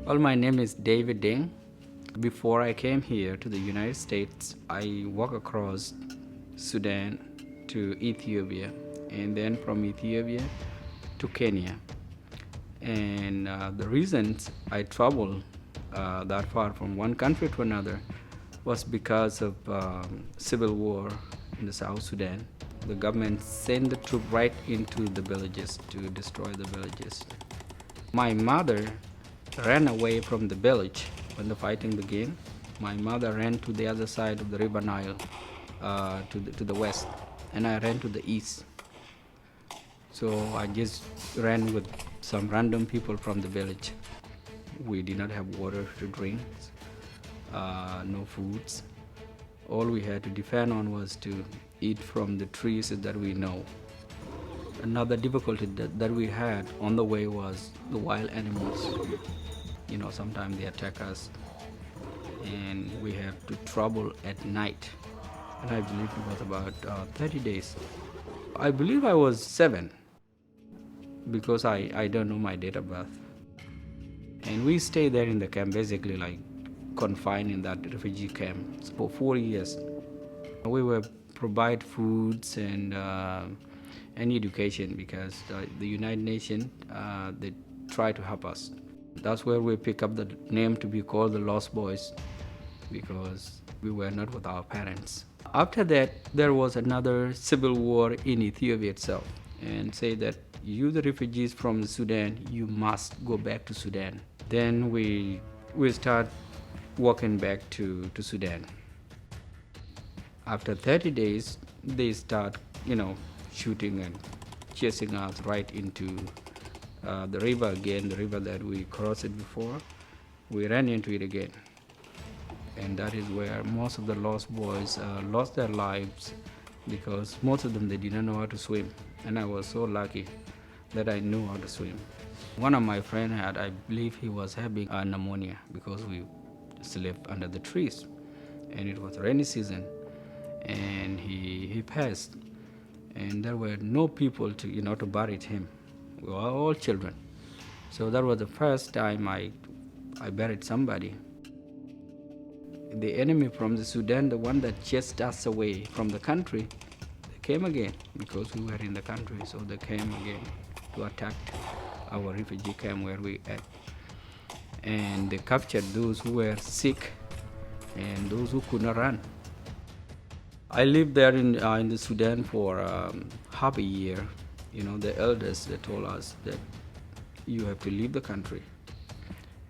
Well, my name is David Ding. Before I came here to the United States, I walked across Sudan to Ethiopia, and then from Ethiopia to Kenya. And the reasons I traveled that far from one country to another was because of civil war in the South Sudan. The government sent the troop right into the villages to destroy the villages. My mother ran away from the village when the fighting began. My mother ran to the other side of the River Nile, to the west, and I ran to the east. So I just ran with some random people from the village. We did not have water to drink, no foods. All we had to depend on was to eat from the trees that we know. Another difficulty that we had on the way was the wild animals. Sometimes they attack us, and we have to travel at night. And I believe it was about 30 days. I believe I was 7, because I don't know my date of birth. And we stayed there in the camp, basically like confined in that refugee camp for 4 years. We were provide foods and education, because the United Nations, they try to help us. That's where we pick up the name to be called the Lost Boys, because we were not with our parents. After that, there was another civil war in Ethiopia itself, and say that you, the refugees from Sudan, you must go back to Sudan. Then we start walking back to Sudan. After 30 days, they start, shooting and chasing us right into the river again, the river that we crossed before. We ran into it again. And that is where most of the lost boys lost their lives, because most of them, they didn't know how to swim. And I was so lucky that I knew how to swim. One of my friends I believe he was having pneumonia, because we slept under the trees. And it was rainy season. And he passed. And there were no people to bury him. We were all children. So that was the first time I buried somebody. The enemy from the Sudan, the one that chased us away from the country, they came again, because we were in the country. So they came again to attack our refugee camp where we at. And they captured those who were sick and those who could not run. I lived there in the Sudan for half a year. The elders, they told us that you have to leave the country.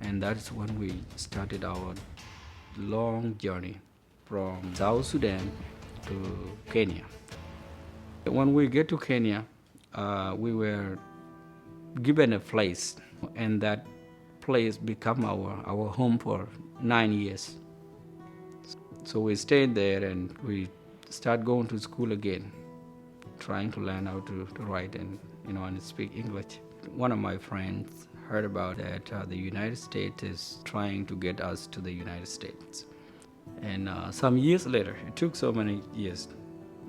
And that's when we started our long journey from South Sudan to Kenya. When we get to Kenya, we were given a place, and that place became our home for 9 years. So we stayed there, and we start going to school again, trying to learn how to write and speak English. One of my friends heard about that the United States is trying to get us to the United States. And some years later, it took so many years,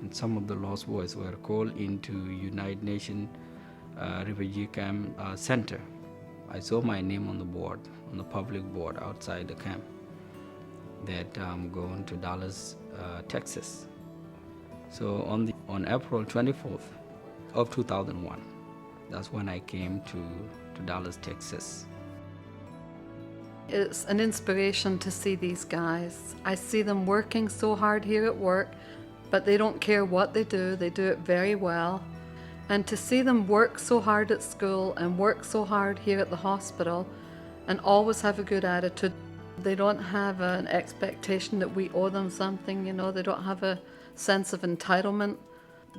and some of the lost boys were called into United Nations Refugee Camp Center. I saw my name on the board, on the public board outside the camp, that I'm going to Dallas, Texas. So on April 24th of 2001, that's when I came to Dallas, Texas. It's an inspiration to see these guys. I see them working so hard here at work, but they don't care what they do it very well. And to see them work so hard at school and work so hard here at the hospital and always have a good attitude. They don't have an expectation that we owe them something, they don't have a sense of entitlement.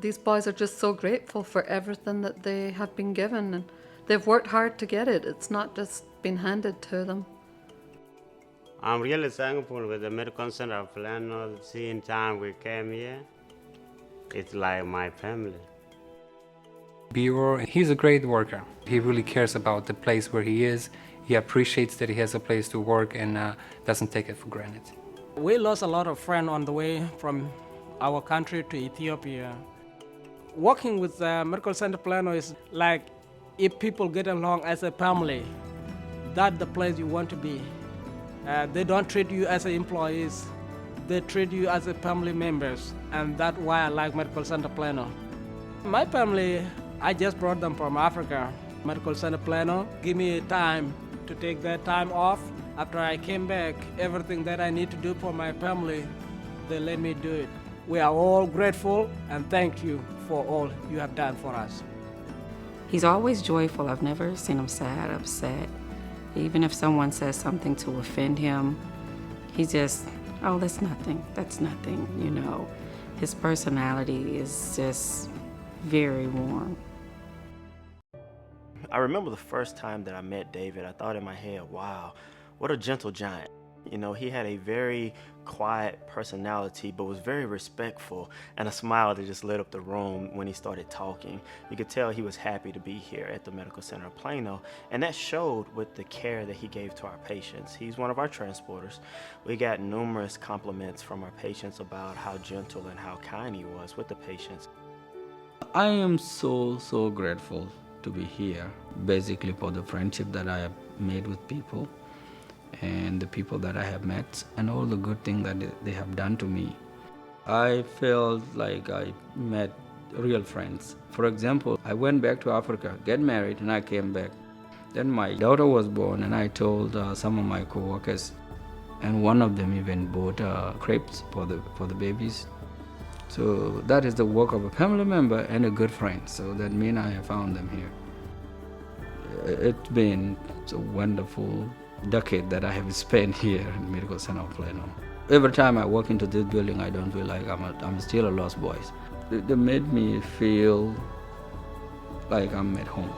These boys are just so grateful for everything that they have been given, and they've worked hard to get it. It's not just been handed to them. I'm really thankful with the Medical Center of Plano. Seeing time we came here, it's like my family. Bior, he's a great worker. He really cares about the place where he is. He appreciates that he has a place to work and doesn't take it for granted. We lost a lot of friends on the way from our country to Ethiopia. Working with Medical Center of Plano is like if people get along as a family. that's the place you want to be. They don't treat you as employees. They treat you as a family members, and that's why I like Medical Center Plano. My family, I just brought them from Africa. Medical Center Plano give me time to take that time off. After I came back, everything that I need to do for my family, they let me do it. We are all grateful and thank you for all you have done for us. He's always joyful. I've never seen him sad, upset. Even if someone says something to offend him, he just, oh, that's nothing, you know. His personality is just very warm. I remember the first time that I met David, I thought in my head, wow, what a gentle giant. You know, he had a very quiet personality, but was very respectful, and a smile that just lit up the room when he started talking. You could tell he was happy to be here at the Medical Center of Plano, and that showed with the care that he gave to our patients. He's one of our transporters. We got numerous compliments from our patients about how gentle and how kind he was with the patients. I am so grateful to be here, basically for the friendship that I have made with people and the people that I have met and all the good things that they have done to me. I felt like I met real friends. For example, I went back to Africa, get married, and I came back. Then my daughter was born, and I told some of my co-workers, and one of them even bought crepes for the babies. So that is the work of a family member and a good friend. So that means I have found them here. It's been a wonderful decade that I have spent here in Medical Center of Plano. Every time I walk into this building, I don't feel like I'm still a Lost Boys. They made me feel like I'm at home.